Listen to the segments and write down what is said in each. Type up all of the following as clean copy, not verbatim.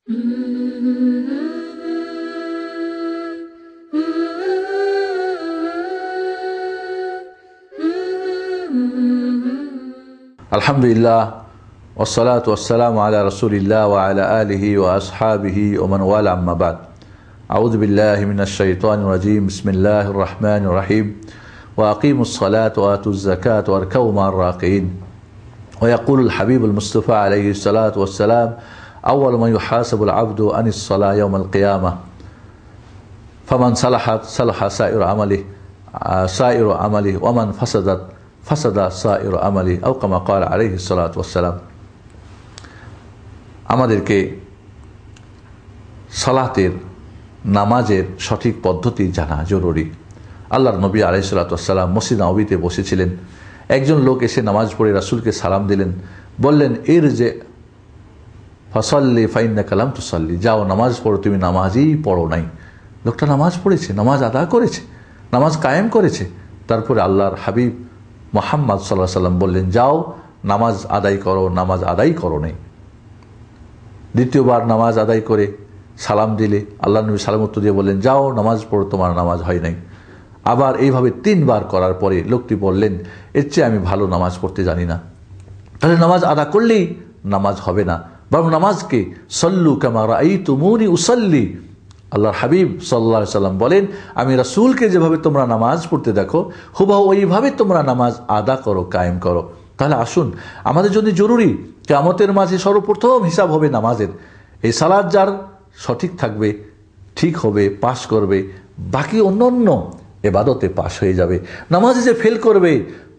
আলহামদুলিল্লাহ ওয়াসসালাতু ওয়াসসালামু আলা রাসূলিল্লাহ ওয়া আলা আলিহি ওয়া আসহাবিহি ওয়া মান ওয়ালা আম্মা বাদ। আউযু বিল্লাহি মিনাশ শাইতানির রাজীম। বিসমিল্লাহির রাহমানির রাহিম। ওয়া আকিমুস সালাতা ওয়া আতুজ যাকাতা ওয়ারকাউ মা'আর রাকিঈন। ওয়া ইয়াকুলুল হাবিবুল মুস্তাফা আলাইহি সালাতু ওয়াসসালাম আউয়ালু মা ইউহাসাবুল আবদু আনিস সালাহ ইয়াউমাল কিয়ামাহ ফামান সালাহাত সালাহা সাইরু আমালিহি ওয়া মান ফাসাদাত ফাসাদা সাইরু আমালি আও কামা ক্বালা আলাইহিস সালাতু ওয়াসসালাম। আমাদেরকে সালাতের নামাজের সঠিক পদ্ধতি জানা জরুরি। আল্লাহর নবী আলাইহিস সালাতু ওয়াসসালাম মসজিদ নববীতে বসেছিলেন। একজন লোক এসে নামাজ পড়ে রাসূলকে সালাম দিলেন, বললেন ইরজি ফাসাল্লি ফাইন্নাকা লাম তুসাল্লি, যাও নামাজ পড়ো, তুমি নামাজই পড়ো নাই। লোকটা নামাজ পড়েছে, নামাজ আদা করেছে, নামাজ কায়েম করেছে। তারপরে আল্লাহর হাবিব মুহাম্মদ সাল্লাল্লাহু আলাইহি ওয়াসাল্লাম বললেন, যাও নামাজ আদায় করো, নামাজ আদায় করো নাই। দ্বিতীয়বার নামাজ আদায় করে সালাম দিলে আল্লাহ নবী সালাম উত্তর দিয়ে বললেন, যাও নামাজ পড়ো, তোমার নামাজ হয় নাই। আবার এইভাবে 3 বার করার পরে লোকটি বললেন, এর চেয়ে আমি ভালো নামাজ পড়তে জানি না। তাহলে নামাজ আদা করলেই নামাজ হবে না, বরং নামাজকে সল্লু কামা রাআইতুমুনি উসাল্লি, আল্লাহর হাবিব সাল্লাল্লাহু আলাইহি ওয়াসাল্লাম বলেন, আমি রাসূলকে যেভাবে তোমরা নামাজ পড়তে দেখো হুবহু ওইভাবে তোমরা নামাজ আদা করো, কায়েম করো। তাহলে আসুন, আমাদের জন্য জরুরি কিয়ামতের মাঝে সর্বপ্রথম হিসাব হবে নামাজের। এই সালাত যার সঠিক থাকবে, ঠিক হবে, পাশ করবে, বাকি অন্যান্য ইবাদতে পাশ হয়ে যাবে। নামাজে যে ফেল করবে,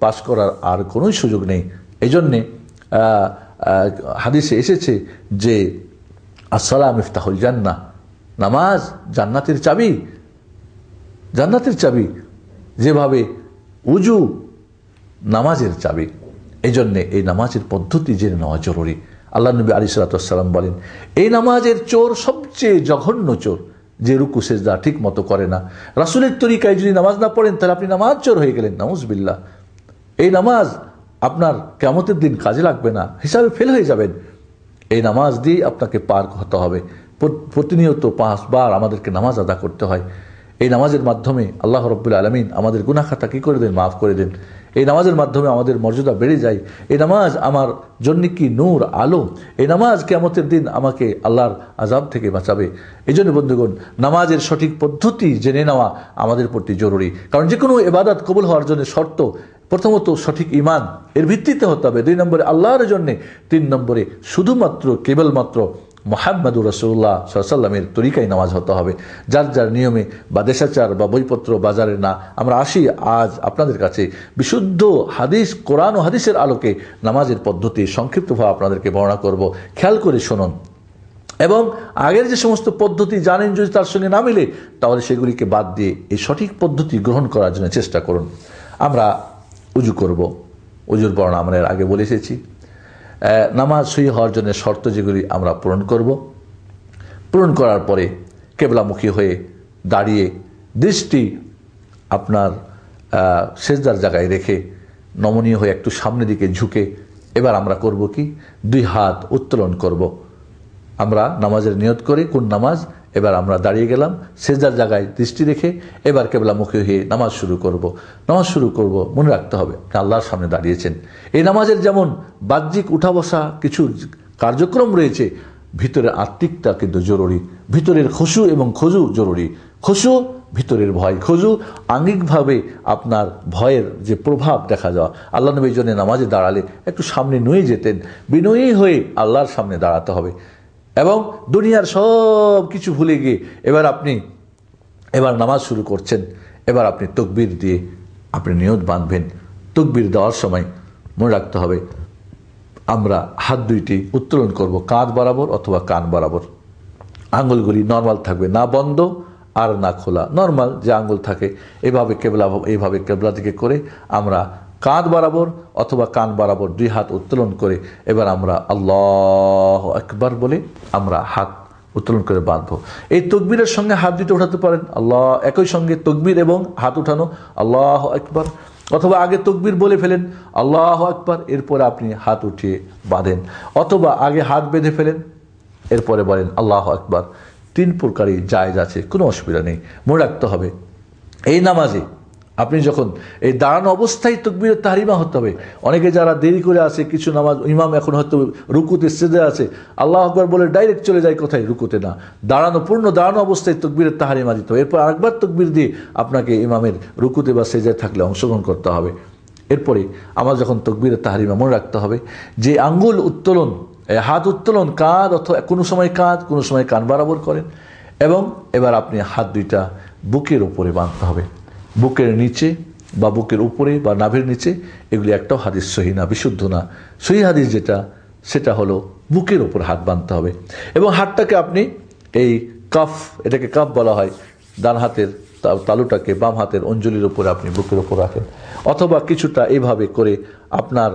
পাশ করার আর কোনো সুযোগ নেই। এই জন্যে হাদিসে এসেছে যে আসসালাম মিফতাহুল জান্নাহ, নামাজ জান্নাতের চাবি, জান্নাতের চাবি। যেভাবে উজু নামাজের চাবি, এই জন্যে এই নামাজের পদ্ধতি জেনে নেওয়া জরুরি। আল্লাহ নবী আলাইহিস সালাতু ওয়াসসালাম বলেন, এই নামাজের চোর সবচেয়ে জঘন্য চোর, যে রুকু সেজদা ঠিক মতো করে না। রাসূলের তরিকায় যদি নামাজ না পড়েন তাহলে আপনি নামাজ চোর হয়ে গেলেন, নাউজুবিল্লাহ। এই নামাজ আপনার কিয়ামতের দিন কাজে লাগবে না, হিসাবে ফেল হয়ে যাবেন। এই নামাজ দিয়ে আপনাকে পার হতে হবে। প্রতিনিয়ত 5 বার আমাদেরকে নামাজ আদা করতে হয়। এই নামাজের মাধ্যমে আল্লাহ রাব্বুল আলামিন আমাদের গুনাহ খাতা কি করে দেন, মাফ করে দেন। এই নামাজের মাধ্যমে আমাদের মর্যাদা বেড়ে যায়। এই নামাজ আমার জন্য কি নূর, আলো। এই নামাজ কিয়ামতের দিন আমাকে আল্লাহর আযাব থেকে বাঁচাবে। এই জন্য বন্ধুগণ, নামাজের সঠিক পদ্ধতি জেনে নেওয়া আমাদের প্রতি জরুরি। কারণ যে কোনো ইবাদত কবুল হওয়ার জন্য শর্ত প্রথমত সঠিক ঈমান, এর ভিত্তিতে হতে হবে। 2 নম্বরে আল্লাহর জন্য, 3 নম্বরে শুধুমাত্র কেবলমাত্র মুহাম্মদুর রাসূলুল্লাহ সাল্লাল্লাহু আলাইহি ওয়াসাল্লামের তরিকায় নামাজ হতে হবে, যার যার নিয়মে বা দেশাচার বা বইপত্র বাজারে না। আমরা আসি আজ আপনাদের কাছে বিশুদ্ধ হাদিস, কোরআন ও হাদিসের আলোকে নামাজের পদ্ধতি সংক্ষিপ্তভাবে আপনাদেরকে বর্ণনা করব। খেয়াল করে শুনুন এবং আগের যে সমস্ত পদ্ধতি জানেন যদি তার সঙ্গে না মিলে, তাহলে সেগুলিকে বাদ দিয়ে এই সঠিক পদ্ধতি গ্রহণ করার জন্য চেষ্টা করুন। আমরা উজু করব, উজুর বর্ণনা আমরা এর আগে বলে এসেছি। নামাজ সহি হওয়ার জন্য শর্ত যেগুলি আমরা পূরণ করব। পূরণ করার পরে কেবলামুখী হয়ে দাঁড়িয়ে দৃষ্টি আপনার সেজদার জায়গায় রেখে নমনীয় হয়ে একটু সামনের দিকে ঝুঁকে এবার আমরা করব কি, 2 হাত উত্তোলন করব। আমরা নামাজের নিয়ত করে কোন নামাজ, এবার আমরা দাঁড়িয়ে গেলাম সেজদার জায়গায় দৃষ্টি রেখে, এবার কেবলামুখী হয়ে নামাজ শুরু করব। নামাজ শুরু করব, মনে রাখতে হবে আপনি আল্লাহর সামনে দাঁড়িয়েছেন। এই নামাজের যেমন বাহ্যিক উঠা বসা কিছু কার্যক্রম রয়েছে, ভিতরের আত্মিকতা কিন্তু জরুরি। ভিতরের খুশু এবং খুজু জরুরি। খুশু ভিতরের ভয়, খুজু আঙ্গিকভাবে আপনার ভয়ের যে প্রভাব দেখা যাওয়া। আল্লাহ নবী জন্য নামাজে দাঁড়ালে একটু সামনে নুয়ে যেতেন, বিনয়ী হয়ে আল্লাহর সামনে দাঁড়াতে হবে এবং দুনিয়ার সব কিছু ভুলে গিয়ে এবার নামাজ শুরু করছেন। এবার আপনি তাকবীর দিয়ে আপনি নিয়ত বাঁধবেন। তাকবীর দেওয়ার সময় মনে রাখতে হবে আমরা হাত 2টি উত্তোলন করব কাঁধ বরাবর অথবা কান বরাবর। আঙ্গুলগুলি নর্মাল থাকবে, না বন্ধ আর না খোলা, নর্মাল যে আঙ্গুল থাকে। এইভাবে কেবলা দিকে করে আমরা কাঁধ বরাবর অথবা কান বরাবর 2 হাত উত্তোলন করে এবার আমরা আল্লাহু আকবার বলে আমরা হাত উত্তোলন করে বাঁধবো। এই তাকবীরের সঙ্গে হাত 2টা উঠাতে পারেন, আল্লাহ, একই সঙ্গে তাকবীর এবং হাত উঠানো আল্লাহু আকবার, অথবা আগে তাকবীর বলে ফেলেন আল্লাহু আকবার, এরপর আপনি হাত উঠিয়ে বাঁধেন, অথবা আগে হাত বেঁধে ফেলেন এরপরে বলেন আল্লাহু আকবার। 3 প্রকারই জায়েজ আছে, কোনো অসুবিধা নেই। মনে রাখতে হবে এই নামাজে আপনি যখন এই দাঁড়ানো অবস্থায় তাকবীরে তাহরিমা হতে হবে। অনেকে যারা দেরি করে আসে, কিছু নামাজ ইমাম এখন হয়তো রুকুতে সেজদা আছে, আল্লাহু আকবার বলে ডাইরেক্ট চলে যায় কোথায়, রুকুতে না, দাঁড়ানো পূর্ণ দাঁড়ানো অবস্থায় তাকবীরে তাহরিমা দিতে হবে। এরপর আরেকবার তাকবীর দিয়ে আপনাকে ইমামের রুকুতে বা সেজদায় থাকলে অংশগ্রহণ করতে হবে। এরপরে আমার যখন তাকবীরে তাহরিমা মনে রাখতে হবে যে আঙ্গুল উত্তোলন, হাত উত্তোলন, কাঁধ অথবা কোনো সময় কাঁধ কোনো সময় কান বরাবর করেন, এবং এবার আপনি হাত দুইটা বুকের উপরে বাঁধতে হবে, বুকের নিচে বা বুকের উপরে বা নাভির নিচে। এগুলি একটাও হাদিস সহি না, বিশুদ্ধ না। সহি হাদিস যেটা সেটা হলো বুকের উপর হাত বাঁধতে হবে, এবং হাতটাকে আপনি এই কাফ, এটাকে কাফ বলা হয়, ডান হাতের তালুটাকে বাম হাতের অঞ্জলির উপরে আপনি বুকের উপর রাখেন, অথবা কিছুটা এইভাবে করে আপনার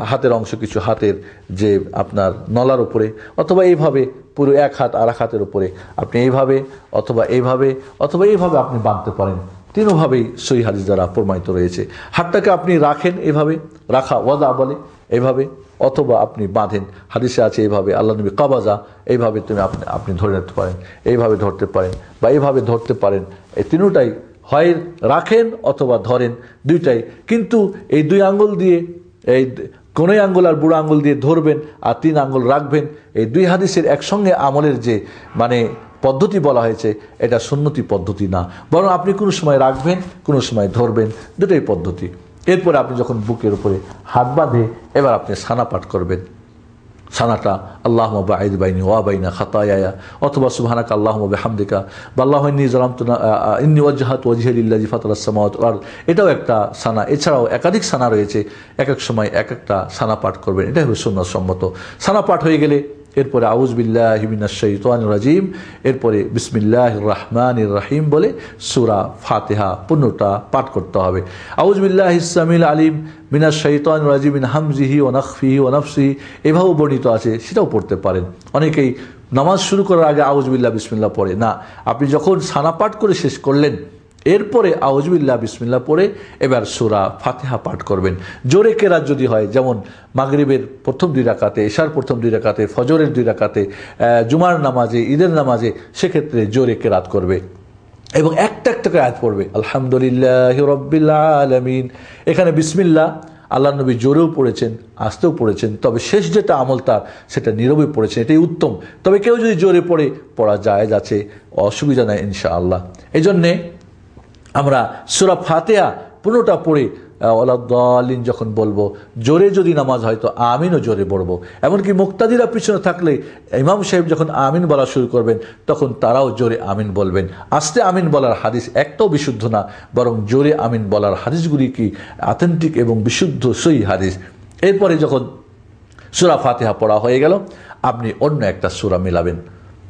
হাতের অংশ কিছু হাতের যে আপনার নলার উপরে, অথবা এইভাবে পুরো এক হাত আর এক হাতের উপরে আপনি এইভাবে অথবা এইভাবে অথবা এইভাবে আপনি বাঁধতে পারেন। তিনভাবেই সহি হাদিস দ্বারা প্রমাণিত রয়েছে। হাতটাকে আপনি রাখেন, এভাবে রাখা ওয়াদা বলে, এইভাবে, অথবা আপনি বাঁধেন, হাদিসে আছে এইভাবে, আল্লাহ নবী কাবাজা, এইভাবে আপনি ধরে রাখতে পারেন, এইভাবে ধরতে পারেন বা এইভাবে ধরতে পারেন। এই তিনটাই হয় রাখেন অথবা ধরেন, দুইটাই। কিন্তু এই 2 আঙ্গুল দিয়ে, এই কোনোই আঙ্গুল আর বুড়ো আঙ্গুল দিয়ে ধরবেন আর 3 আঙ্গুল রাখবেন, এই 2 হাদিসের একসঙ্গে আমলের যে মানে পদ্ধতি বলা হয়েছে, এটা সুন্নতি পদ্ধতি না, বরং আপনি কোনো সময় রাখবেন কোনো সময় ধরবেন, দুটোই পদ্ধতি। এরপরে আপনি যখন বুকের উপরে হাত বাঁধে এবার আপনি সানা পাঠ করবেন। সানাটা আল্লাহুম্মা বাঈদ বাইনি ওয়া বাইনা খাতায়ায়া, অথবা সুবহানাকা আল্লাহুম্মা বিহামদিকা, বা আল্লাহুম্মা ইন্নী যালামতু ইন্নী ওয়াজহাতু ওয়াজহিয়া লিল্লাযী ফাতারাস সামাওয়াতি ওয়াল আরদ, এটাও একটা সানা। এছাড়াও একাধিক সানা রয়েছে, এক এক সময় এক একটা সানা পাঠ করবেন, এটা হবে সুন্নাত সম্মত। সানা পাঠ হয়ে গেলে এরপরে আউযু বিল্লাহি মিনাশ শাইতানির রাজিম, এরপরে বিসমিল্লাহির রহমানির রহিম বলে সূরা ফাতিহা পূর্ণটা পাঠ করতে হবে। আউযু বিল্লাহিস সামিল আলিম মিনাশ শাইতানির রাজিম মিন হামজিহি ওয়া নাফখিহি ওয়া নাফসিহি, এভাবেও বর্ণিত আছে, সেটাও পড়তে পারেন। অনেকেই নামাজ শুরু করার আগে আউযু বিল্লাহ বিসমিল্লাহ পড়ে না, আপনি যখন সানা পাঠ করে শেষ করলেন এরপরে আউযু বিল্লাহ বিসমিল্লাহ পড়ে এবার সূরা ফাতিহা পাঠ করবেন। জোরে কেরাত যদি হয়, যেমন মাগরিবের প্রথম 2 রাকাতে, এশার প্রথম 2 রাকাতে, ফজরের 2 রাকাতে, জুমার নামাজে, ঈদের নামাজে, সেক্ষেত্রে জোরে কেরাত করবে এবং একটা একটা করে আয়াত পড়বে। আলহামদুলিল্লাহি রাব্বিল আলামিন, এখানে বিসমিল্লাহ আল্লাহ নবী জোরেও পড়েছেন, আস্তেও পড়েছেন, তবে শেষ যেটা আমল তার সেটা নীরবে পড়েছেন, এটাই উত্তম। তবে কেউ যদি জোরে পড়া জায়েজ আছে, অসুবিধা নাই ইনশাআল্লাহ। এই জন্যে আমরা সূরা ফাতিহা পুরোটা পড়ে ওয়ালাদ-দাল্লিন যখন বলবো, জোরে যদি নামাজ হয় তো আমিনও জোরে পড়বো। এমনকি মুক্তাদিরা পিছনে থাকলে ইমাম সাহেব যখন আমিন বলা শুরু করবেন তখন তারাও জোরে আমিন বলবেন। আস্তে আমিন বলার হাদিস একটাও বিশুদ্ধ না, বরং জোরে আমিন বলার হাদিসগুলি কি অথেন্টিক এবং বিশুদ্ধ সহি হাদিস। এরপরে যখন সূরা ফাতিহা পড়া হয়ে গেল, আপনি অন্য একটা সূরা মিলাবেন,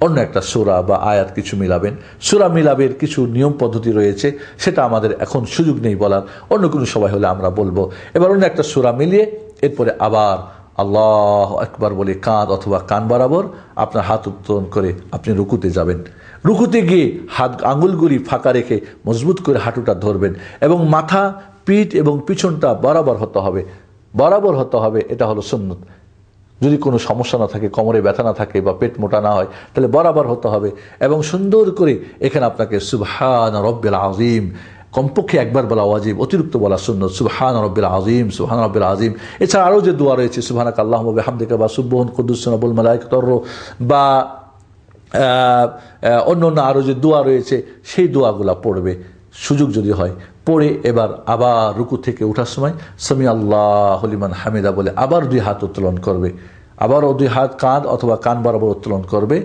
অন্য একটা সূরা বা আয়াত কিছু মিলাবেন। সূরা মিলাবের কিছু নিয়ম পদ্ধতি রয়েছে, সেটা আমাদের এখন সুযোগ নেই বলার, অন্য কোনো সময় হলে আমরা বলবো। এবার অন্য একটা সূরা মিলিয়ে এরপরে আবার আল্লাহু আকবার বলে কাঁধ অথবা কান বরাবর আপনার হাত উত্তোলন করে আপনি রুকুতে যাবেন। রুকুতে গিয়ে হাত আঙ্গুলগুলি ফাঁকা রেখে মজবুত করে হাঁটুটা ধরবেন এবং মাথা, পিঠ এবং পিছনটা বরাবর হতে হবে, বরাবর হতে হবে। এটা হলো সুন্নত। যদি কোনো সমস্যা না থাকে, কোমরে ব্যথা না থাকে বা পেট মোটা না হয়, তাহলে বরাবর হতে হবে। এবং সুন্দর করে এখানে আপনাকে সুবহান রব্বিল আযীম কমপক্ষে একবার বলা ওয়াজিব, অতিরিক্ত বলা সুন্নত। সুবহান রব্বিল আযীম, সুবহান রব্বিল আযীম। এছাড়া আরও যে দোয়া রয়েছে সুবহানাকা আল্লাহুম্মা বিহামদিকা বা সুবহান কুদ্দুস রাব্বুল মালায়েকাতুর রূহ বা অন্য অন্য আরও যে দোয়া রয়েছে সেই দোয়াগুলা পড়বে সুযোগ যদি হয়। পড়ে এবার আবার রুকু থেকে ওঠার সময় সামি আল্লাহু লিমান হামিদা বলে আবার 2 হাত উত্তোলন করবে, আবারও 2 হাত কাঁধ অথবা কান বরাবর উত্তোলন করবে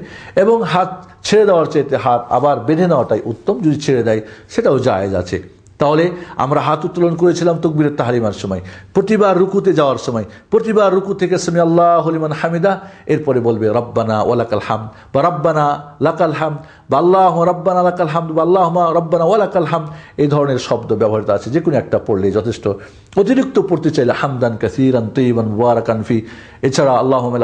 এবং হাত ছেড়ে দেওয়ার চাইতে হাত আবার বেঁধে নেওয়াটাই উত্তম। যদি ছেড়ে দেয় সেটাও জায়েজ আছে। তাহলে আমরা হাত উত্তোলন করেছিলাম তাকবীরে তাহরিমার সময়, প্রতিবার রুকুতে যাওয়ার সময়, প্রতিবার রুকু থেকে সামি আল্লাহু লিমান হামিদা, এরপরে বলবে রব্বানা ওয়ালাকাল হামদ বা রব্বানা লাকাল হামদ বা আল্লাহুম্মা রব্বানা লাকাল হামদ বা আল্লাহুম্মা রব্বানা ওয়ালাকাল হামদ। এই ধরনের শব্দ ব্যবহৃত আছে, যে কোনো একটা পড়লেই যথেষ্ট। অতিরিক্ত পড়তে চাইলে হামদান কাসীরান তাইয়িবান মুবারাকান ফি, এছাড়া আল্লাহুম্মা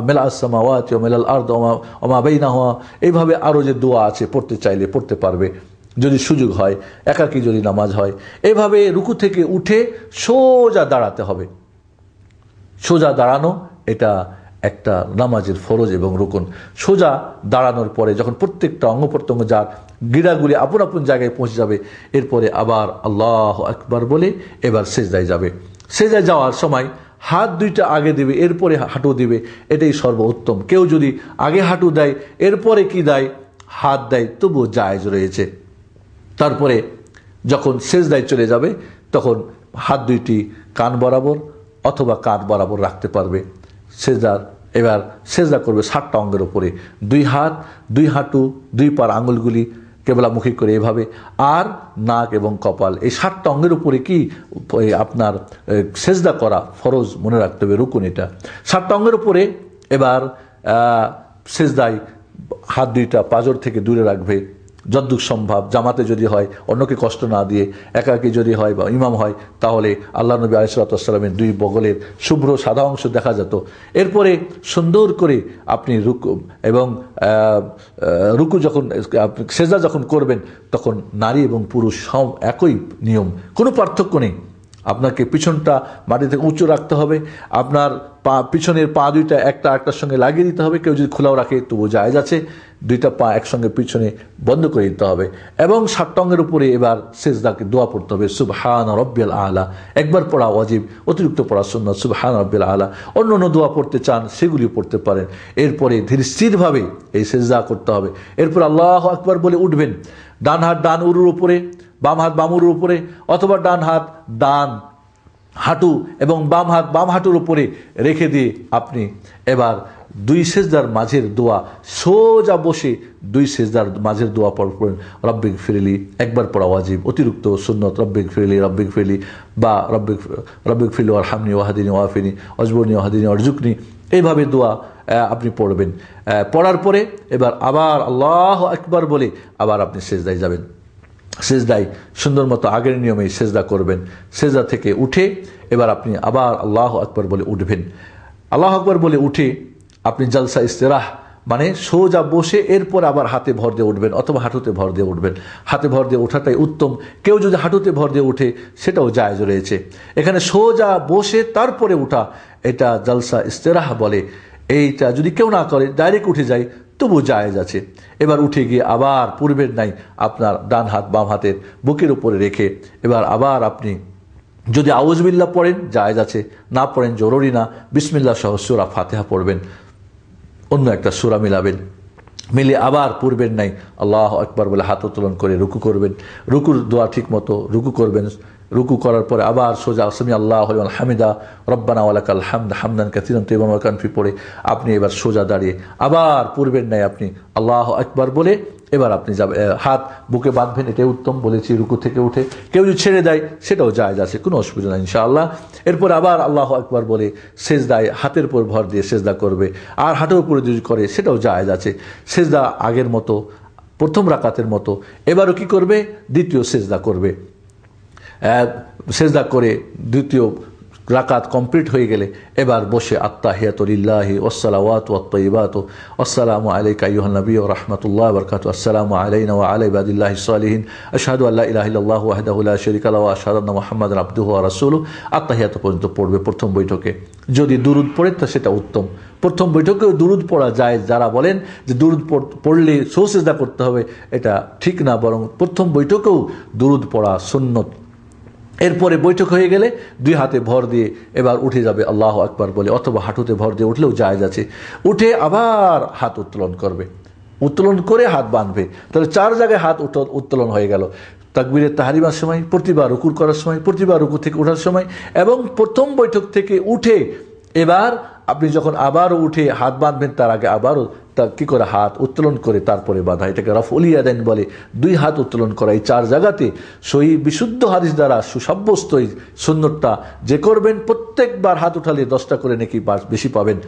মিলাআস সামাওয়াতি ওয়া মিলাল আরদি ওয়া মা বাইনাহুমা, এইভাবে আরও যে দোয়া আছে পড়তে চাইলে পড়তে পারবে যদি সুযোগ হয়, একাকী যদি নামাজ হয়। এভাবে রুকু থেকে উঠে সোজা দাঁড়াতে হবে। সোজা দাঁড়ানো এটা একটা নামাজের ফরজ এবং রুকুন। সোজা দাঁড়ানোর পরে যখন প্রত্যেকটা অঙ্গ প্রত্যঙ্গ যার গিরাগুলি আপন আপন জায়গায় পৌঁছে যাবে, এরপরে আবার আল্লাহু আকবার বলে এবার সেজদায় যাবে। সেজদায় যাওয়ার সময় হাত দুইটা আগে দিবে, এরপরে হাঁটু দিবে, এটাই সর্বোত্তম। কেউ যদি আগে হাঁটু দেয় এরপরে কি দেয়, হাত দেয়, তবুও জায়েজ রয়েছে। তারপরে যখন সেজদায় চলে যাবে তখন হাত দুইটি কান বরাবর অথবা কাঁধ বরাবর রাখতে পারবে। এবার সেজদা করবে 7টা অঙ্গের উপরে, 2 হাত, 2 হাঁটু, 2 পার আঙুলগুলি কেবলামুখী করে এভাবে, আর নাক এবং কপাল, এই 7টা অঙ্গের উপরে কি আপনার সেজদা করা ফরজ, মনে রাখতে হবে, রুকুন এটা। 7টা অঙ্গের উপরে এবার সেজদায় হাত দুইটা পাঁজর থেকে দূরে রাখবে যতদূর সম্ভব। জামাতে যদি হয় অন্যকে কষ্ট না দিয়ে, একাকী যদি হয় বা ইমাম হয়, তাহলে আল্লাহ নবী আলাইহিস সালাতু ওয়াস সালামের 2 বগলের শুভ্র সাদা অংশ দেখা যেত। এরপরে সুন্দর করে আপনি রুকু এবং রুকু যখন সেজদা যখন করবেন তখন নারী এবং পুরুষ সব একই নিয়ম, কোনো পার্থক্য নেই। আপনাকে পিছনটা মাটি থেকে উঁচু রাখতে হবে, আপনার পিছনের পা দুইটা একটা একটার সঙ্গে লাগিয়ে দিতে হবে। কেউ যদি খোলাও রাখে তবু জায়েজ আছে, 2টা পা একসঙ্গে পিছনে বন্ধ করে দিতে হবে। এবং 7টা অঙ্গের উপরে এবার সেজদাকে দোয়া পড়তে হবে, সুবহান রাব্বিয়াল আলা, একবার পড়া ওয়াজিব, অতিরিক্ত পড়া সুন্নাত, সুবহান রাব্বিয়াল আলা। অন্য অন্য দোয়া পড়তে চান সেগুলি পড়তে পারেন। এরপরে ধীর স্থিরভাবে এই সেজদা করতে হবে। এরপর আল্লাহু আকবার বলে উঠবেন। ডান হাত ডান উরুর উপরে, বাম হাত বাম উরুর উপরে, অথবা ডান হাত ডান হাঁটু এবং বাম হাত বাম হাঁটুর উপরে রেখে দিয়ে আপনি এবার 2 সেজদার মাঝের দোয়া, সোজা বসে 2 সেজদার মাঝের দোয়া পড়বেন। রব্বিক ফিরলি একবার পড়া ওয়াজিব, অতিরিক্ত সুন্নত, রব্বিক ফিরলি বা রব্বিক ফিরলি ওয়ারহামনি ওয়াহদিনি ওয়াফিনি ওয়াজবুরনি ওয়াহদিনি ওয়ারজুকনি, এইভাবে দোয়া আপনি পড়বেন। পড়ার পরে এবার আবার আল্লাহু আকবার বলে আবার আপনি সেজদায় যাবেন। সেজদায় সুন্দর মতো আগের নিয়মেই সেজদা করবেন। সেজদা থেকে উঠে এবার আপনি আবার আল্লাহু আকবার বলে উঠবেন। আল্লাহু আকবার বলে উঠে আপনি জালসা ইস্তিরাহ মানে সোজা বসে এরপর আবার হাতে ভর দিয়ে উঠবেন অথবা হাঁটুতে ভর দিয়ে উঠবেন। হাতে ভর দিয়ে ওঠাটাই উত্তম। কেউ যদি হাঁটুতে ভর দিয়ে উঠে সেটাও জায়েজ রয়েছে। এখানে সোজা বসে তারপরে উঠা, এটা জালসা ইস্তিরাহ বলে। এইটা যদি কেউ না করে, ডাইরেক্ট উঠে যায়, তবু জায়েজ আছে। এবার উঠে গিয়ে আবার পূর্বের নাই আপনার ডান হাত বাম হাতের বুকের উপরে রেখে এবার আবার আপনি যদি আউযুবিল্লাহ পড়েন জায়েজ আছে, না পড়েন জরুরি না, বিসমিল্লাহ সহ সূরা ফাতিহা পড়বেন, অন্য একটা সূরা মিলাবেন, মিলে আবার পূর্বের নাই আল্লাহু আকবার বলে হাত উত্তোলন করে রুকু করবেন। রুকুর দোয়া ঠিক মতো রুকু করবেন। রুকু করার পরে আবার সোজা সামি আল্লাহু লিমান হামিদা রব্বানা ওয়ালাকাল হামদ হামদান কাসীরান তাইয়িবান মুবারাকান ফি পড়ে আপনি এবার সোজা দাঁড়িয়ে আবার পূর্বের নাই আপনি আল্লাহু আকবার বলে এবার আপনি যাবেন, হাত বুকে বাঁধবেন, এটাই উত্তম বলেছি। রুকু থেকে উঠে কেউ যদি ছেড়ে দেয় সেটাও জায়েজ আছে, কোনো অসুবিধা নেই ইনশাআল্লাহ। এরপর আবার আল্লাহু আকবার বলে সেজদায় হাতের উপর ভর দিয়ে সেজদা করবে, আর হাঁটুর উপরে যদি করে সেটাও জায়েজ আছে। সেজদা আগের মতো প্রথম রাকাতের মতো এবারও কি করবে, দ্বিতীয় সেজদা করবে। সেজদা করে দ্বিতীয় রাকাত কমপ্লিট হয়ে গেলে এবার বসে আত্তাহিয়াতু লিল্লাহি ওয়াসসালাওয়াতু ওয়াত-তাইয়্যিবাতু আসসালামু আলাইকা আইয়ুহান নাবিয়্যু ওয়া রাহমাতুল্লাহি ওয়া বারাকাতুহু আসসালামু আলাইনা ওয়া আলা ইবাদিল্লাহিস সালিহিন আশহাদু আল্লা ইলাহা ইল্লাল্লাহু ওয়াহদাহু লা শারীকা লাহু ওয়া আশহাদু আন্না মুহাম্মাদান আবদুহু ওয়া রাসূলুহু। আত্তাহিয়াতু পর্যন্ত পড়বে প্রথম বৈঠকে। যদি দুরুদ পড়ে তা সেটা উত্তম। প্রথম বৈঠকেও দুরুদ পড়া যায়। যারা বলেন যে দুরুদ পড়লে সুজদা করতে হবে, এটা ঠিক না, বরং প্রথম বৈঠকেও দুরুদ পড়া সুন্নত। এরপরে বৈঠক হয়ে গেলে 2 হাতে ভর দিয়ে এবার উঠে যাবে আল্লাহু আকবার বলে, অথবা হাঁটুতে ভর দিয়ে উঠলেও জায়েজ আছে। উঠে আবার হাত উত্তোলন করবে, উত্তোলন করে হাত বাঁধবে। তাহলে 4 জায়গায় হাত উত্তোলন হয়ে গেল। তাকবীরে তাহরিমার সময়, প্রতিবার রুকুর করার সময়, প্রতিবার রুকু থেকে ওঠার সময়, এবং প্রথম বৈঠক থেকে উঠে এবার আপনি যখন আবারও উঠে হাত বাঁধবেন তার আগে আবারও কি করে হাত উত্তোলন করে তারপরে বাঁধা, এটাকে রাফউল ইয়াদাইন বলে। 2 হাত উত্তোলন করা। এই 4 জায়গাতে সহি বিশুদ্ধ হাদিস দ্বারা সুসাব্যস্ত এই সুন্নতটা যে করবেন, প্রত্যেকবার হাত উঠালে 10টা করে নেকি বেশি পাবেন।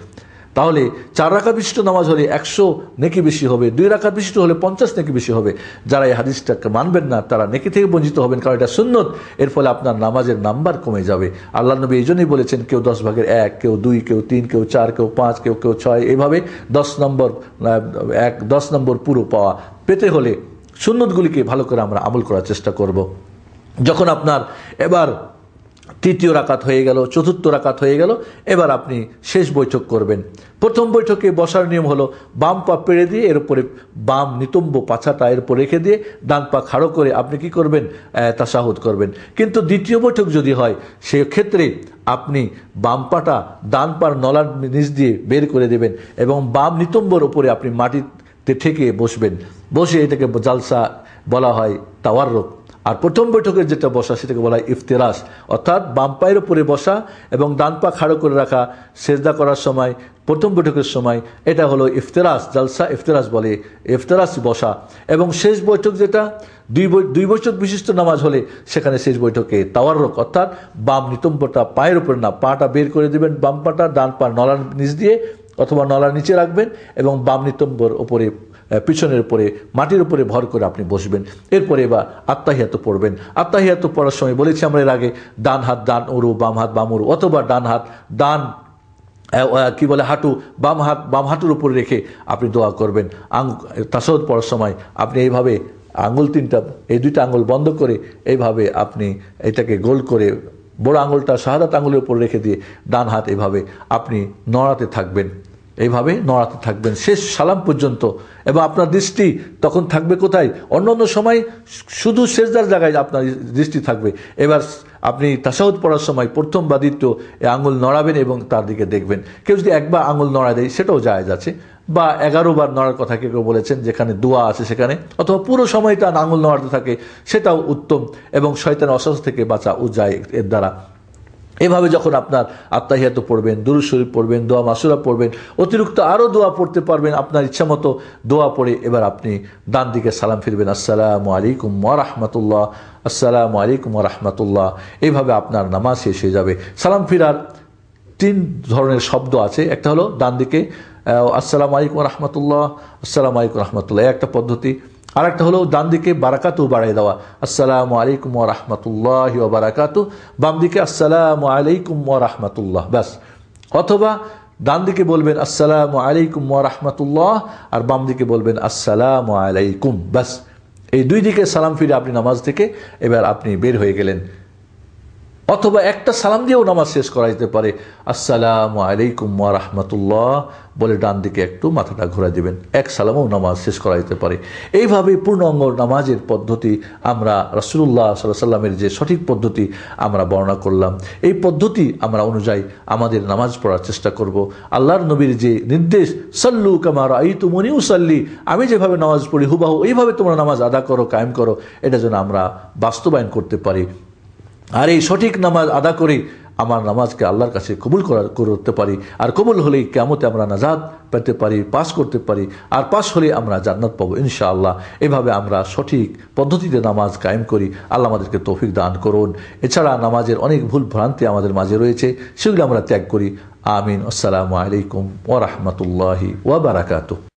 তাহলে 4 রাকাত বিশিষ্ট নামাজ হলে 100 নেকি বেশি হবে, 2 রাকাত বিশিষ্ট হলে 50 নেকি বেশি হবে। যারা এই হাদিসটাকে মানবেন না তারা নেকি থেকে বঞ্চিত হবেন, কারণ এটা সুন্নত। এর ফলে আপনার নামাজের নাম্বার কমে যাবে। আল্লাহ নবী এই জন্যই বলেছেন, কেউ 10 ভাগের 1, কেউ 2, কেউ 3, কেউ 4, কেউ 5, কেউ 6, এইভাবে 10 নম্বর পুরো পেতে হলে সুন্নতগুলিকে ভালো করে আমরা আমল করার চেষ্টা করব। যখন আপনার এবার তৃতীয় রাকাত হয়ে গেল, চতুর্থ রাকাত হয়ে গেল, এবার আপনি শেষ বৈঠক করবেন। প্রথম বৈঠকে বসার নিয়ম হলো বাম পা পেড়ে দিয়ে এর উপরে বাম নিতম্ব পাছাটা এর উপর রেখে দিয়ে ডান পা খাড়ো করে আপনি কি করবেন, তাশাহুদ করবেন। কিন্তু দ্বিতীয় বৈঠক যদি হয় সেক্ষেত্রে আপনি বাম পাটা ডান পার নলার নিচ দিয়ে বের করে দেবেন এবং বাম নিতম্বর উপরে আপনি মাটিতে ঠেকে বসবেন। বসে এটাকে জালসা বলা হয় তাওয়াররুক। আর প্রথম বৈঠকের যেটা বসা সেটাকে বলা হয় ইফতিরাস, অর্থাৎ বাম পায়ের উপরে বসা এবং ডান পা খাড়ো করে রাখা সেজদা করার সময়, প্রথম বৈঠকের সময়, এটা হলো ইফতিরাস, জালসা ইফতিরাস বলে, ইফতিরাস বসা। এবং শেষ বৈঠক যেটা দুই বৈঠক বিশিষ্ট নামাজ হলে সেখানে শেষ বৈঠকে তাওয়াররুক, অর্থাৎ বাম নিতম্বটা পায়ের উপরে না, পাটা বের করে দেবেন, বাম পাটা ডান পা নলার নিচ দিয়ে অথবা নলার নিচে রাখবেন এবং বাম নিতম্বর উপরে পিছনের উপরে মাটির উপরে ভর করে আপনি বসবেন। এরপরে এবার আত্তাহিয়াত পড়বেন। আত্তাহিয়াত পড়ার সময় বলেছি আমরা এর আগে, ডান হাত ডান উরু, বাম হাত বাম উরু, অথবা ডান হাত ডান কি বলে হাঁটু, বাম হাত বাম হাঁটুর উপরে রেখে আপনি দোয়া করবেন। তাশাহুদ পড়ার সময় আপনি এইভাবে আঙুল তিনটা, এই দুইটা আঙুল বন্ধ করে এইভাবে আপনি এটাকে গোল করে বড় আঙুলটা শাহাদাত আঙুলের উপর রেখে দিয়ে ডান হাত এভাবে আপনি নড়াতে থাকবেন, এইভাবে নড়াতে থাকবেন শেষ সালাম পর্যন্ত। এবং আপনার দৃষ্টি তখন থাকবে কোথায়? অন্য সময় শুধু সেজদার জায়গায় আপনার দৃষ্টি থাকবে। এবার আপনি তাশাহুদ পড়ার সময় প্রথম বা দ্বিতীয় এই আঙুল নড়াবেন এবং তার দিকে দেখবেন। কেউ যদি একবার আঙুল নড়া দেয় সেটাও জায়েজ আছে, বা 11 বার নড়ার কথা কেউ বলেছেন যেখানে দোয়া আছে সেখানে, অথবা পুরো সময়টা আঙুল নড়াতে থাকে সেটাও উত্তম এবং শয়তানের অসুস্থ থেকে বাঁচা যায় এর দ্বারা। এভাবে যখন আপনার আত্তাহিয়াত পড়বেন, দুরূদ শরীফ পড়বেন, দোয়া মাসুরা পড়বেন, অতিরিক্ত আরও দোয়া পড়তে পারবেন আপনার ইচ্ছা মতো দোয়া পড়ে এবার আপনি ডান দিকে সালাম ফিরবেন, আসসালামু আলাইকুম ওয়া রাহমাতুল্লাহ, আসসালামু আলাইকুম ওয়া রাহমাতুল্লাহ। এইভাবে আপনার নামাজ শেষ হয়ে যাবে। সালাম ফিরার 3 ধরনের শব্দ আছে। একটা হলো ডান দিকে আসসালামু আলাইকুম ওয়া রাহমাতুল্লাহ, আসসালামু আলাইকুম ওয়া রাহমাতুল্লাহ, একটা পদ্ধতি। আর একটা হলো ডান দিকে বারাকাতু বাড়াই দেওয়া, আসসালামু আলাইকুম ওয়া রাহমাতুল্লাহি ওয়া বারাকাতু, বাম দিকে আসসালামু আলাইকুম ওয়া রাহমাতুল্লাহ, ব্যাস। অথবা ডান দিকে বলবেন আসসালামু আলাইকুম ওয়া রাহমাতুল্লাহ আর বাম দিকে বলবেন আসসালামু আলাইকুম, ব্যাস। এই 2 দিকে সালাম ফিরে আপনি নামাজ থেকে এবার আপনি বের হয়ে গেলেন। অথবা একটা সালাম দিয়েও নামাজ শেষ করা যেতে পারে, আসসালামু আলাইকুম ওয়া রাহমাতুল্লাহ বলে ডান দিকে একটু মাথাটা ঘুরে দিবেন, এক সালামেও নামাজ শেষ করা যেতে পারে। এইভাবে পূর্ণাঙ্গ নামাজের পদ্ধতি আমরা রাসূলুল্লাহ সাল্লাল্লাহু আলাইহি ওয়াসাল্লামের যে সঠিক পদ্ধতি আমরা বর্ণনা করলাম, এই পদ্ধতি আমরা অনুযায়ী আমাদের নামাজ পড়ার চেষ্টা করব। আল্লাহর নবীর যে নির্দেশ, সাল্লু কামা রাআইতুমুনি উসাল্লি, আমি যেভাবে নামাজ পড়ি হুবহু এইভাবে তোমরা নামাজ আদা করো, কায়েম করো, এটা যেন আমরা বাস্তবায়ন করতে পারি। আর এই সঠিক নামাজ আদা করে আমার নামাজকে আল্লাহর কাছে কবুল করতে পারি। আর কবুল হলেই কিয়ামতে আমরা নাজাত পেতে পারি, পাস করতে পারি। আর পাস হলে আমরা জান্নাত পাবো ইনশাআল্লাহ। এভাবে আমরা সঠিক পদ্ধতিতে নামাজ কায়েম করি। আল্লাহ আমাদেরকে তৌফিক দান করুন। এছাড়া নামাজের অনেক ভুল ভ্রান্তি আমাদের মাঝে রয়েছে, সেগুলো আমরা ত্যাগ করি। আমিন। আসসালামু আলাইকুম ওয়া রাহমাতুল্লাহি ওয়া বারাকাতুহু।